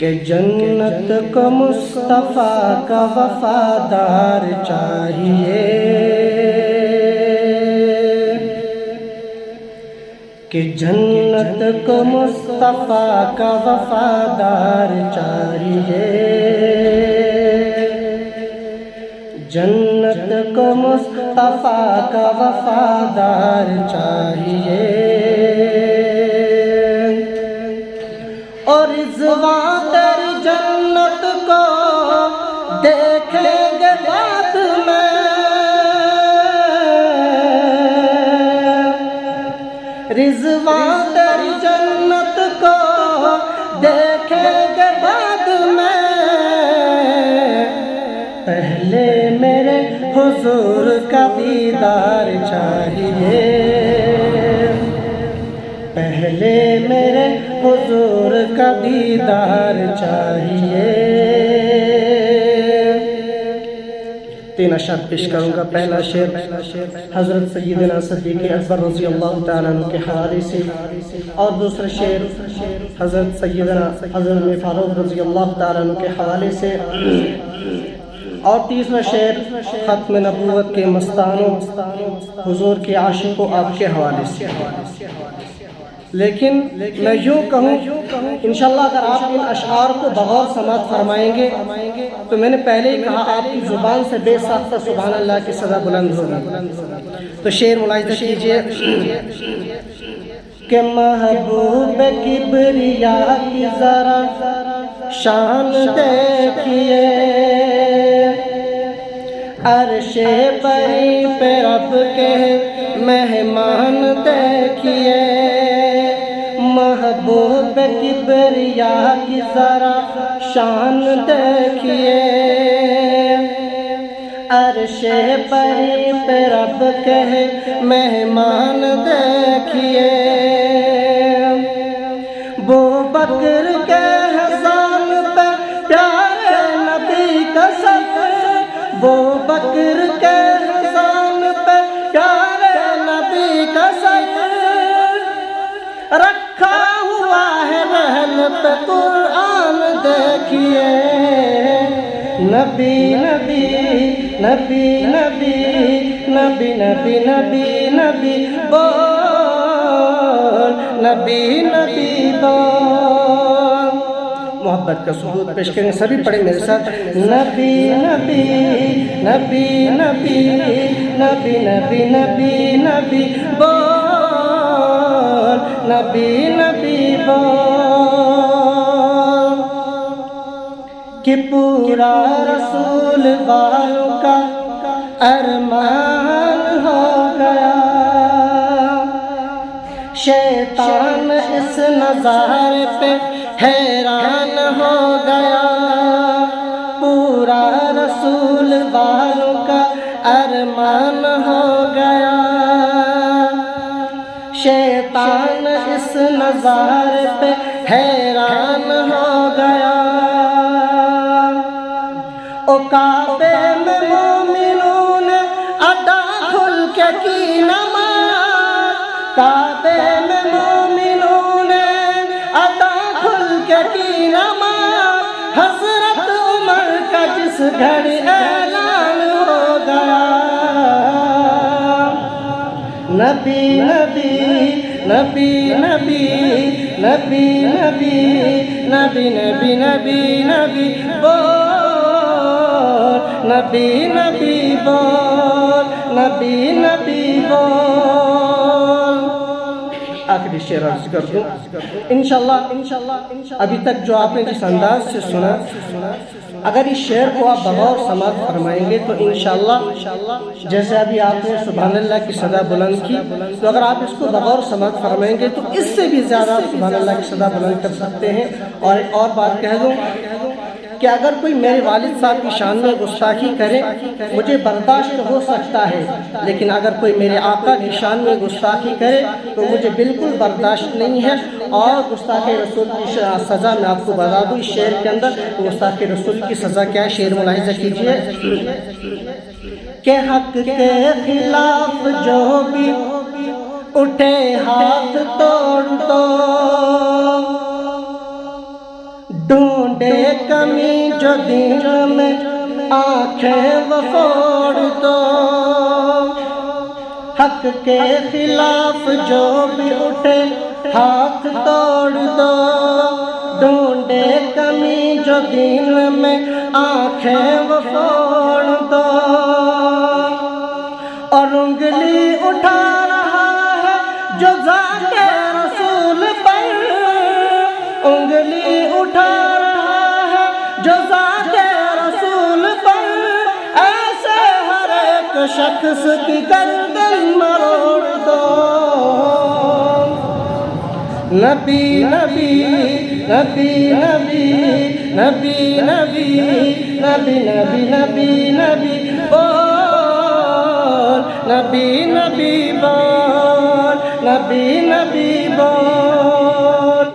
कि जन्नत को मुस्तफ़ा का वफादार चाहिए, कि जन्नत को मुस्तफ़ा का वफादार चाहिए, जन्नत को मुस्तफ़ा का वफादार चाहिए। और रिज़वा तेरी जन्नत को देखेंगे बाद में, रिज़वा तेरी जन्नत को देखेंगे बाद में। पहले मेरे हुजूर का दीदार चाहिए, पहले मेरे हुजूर का दीदार चाहिए। तीन अशर पेश करूँगा। पहला शेर हज़रत सैयदना सिद्दीक़ अकबर रज़ी अल्लाह तआला अन्हु के हवाले से, और दूसरा शेर हज़रत सैयदना हज़रत फ़ारूक रज़ी अल्लाह तआला अन्हु के हवाले से, और तीसरा शेर ख़त्म नबूवत के मस्तानों हुजूर के आशिकों आपके हवाले से। लेकिन मैं यूँ कहूँ इंशाअल्लाह अगर आप इन अशआर को बगौर समाअत फरमाएंगे तो मैंने पहले ही कहा आपकी ज़ुबान से बेसाख्ता सुभान अल्लाह की सदा बुलंद होगी। तो शेर मुलाहिज़ा कीजिए कि महबूब किबरिया की ज़रा शान देखिए, अर्शे बरी पे रब के मेहमान देखिए, महबूब किबरिया की ज़रा शान देखिए, अर्शे बरी पे रब के मेहमान देखिए। बू बकर के हसान पे प्यारे नबी का सफ़र, बू बकर के हसान पे प्यारे नबी का सफ़र, रखा हुआ है रहल पे कुरान देखिए। नबी नबी नबी नबी नबी नबी नबी नबी बोल, नबी नबी बोल। मोहब्बत का सुरूद पेश करेंगे, सभी पढ़े मेरे साथ। नबी नबी नबी नबी नबी नबी नबी नबी बोल, नबी नबी बोल। कि पूरा रसूल वालों का अरमान हो गया, शैतान इस नज़ारे पे हैरान हो गया। पूरा रसूल वालों का अरमान हो गया, शैतान इस नज़ारे पे हैरान हो गया। ओ काबे में मोमिनों ने अदा खुल के की नमाज़, काबे में मोमिनों ने अदा खुल के की नमाज़, हज़रत उमर का जिस घड़ी ऐलान हो गया। नबी नबी नबी नबी नबी नबी नबी नबी नबी नबी बोल, नबी नबी बोल, नबी नबी बोल। आखिरी शेर अर्ज़ कर दूँ इंशाअल्लाह। अभी तक जो आपने जिस अंदाज से सुना, अगर इस शेर को आप बगौर समाअत फरमाएंगे तो इंशाअल्लाह जैसे अभी आपने सुभान अल्लाह की सदा बुलंद की, तो अगर आप इसको बगौर समाअत फरमाएंगे तो इससे भी ज़्यादा सुभान अल्लाह की सदा बुलंद कर सकते हैं। और एक और बात कह दूँ कि अगर कोई मेरे वालिद साहब की शान में गुस्ताखी करे मुझे बर्दाश्त हो सकता है, लेकिन अगर कोई मेरे आका की शान में गुस्ताखी करे तो मुझे बिल्कुल बर्दाश्त नहीं है। और गुस्ताखे रसूल की सज़ा मैं आपको बता दूँ इस शेर के अंदर, तो गुस्ताखे रसूल की सज़ा क्या है, शेर मुलाहिज़ा कीजिए कि हक के खिलाफ जो भी उठे हाथ तोड़ दो, ढूंढे कमी जो दिल में आंखें वो फोड़ दो, हक के खिलाफ जो भी उठे हाथ तोड़ दो। ढूंढे कमी जो दिल में आंखें वो फोड़ दो, और उंगली उठा रहा है जो ज़ाते रसूल पर, उंगली उठा रहा है जो ज़ाते रसूल पर, ऐसे हर एक शख्स की गर्दन मरोड़ दो। नबी नबी नबी नबी नबी नबी नबी नबी नबी नबी बोल, नबी नबी बोल, नबी नबी बोल।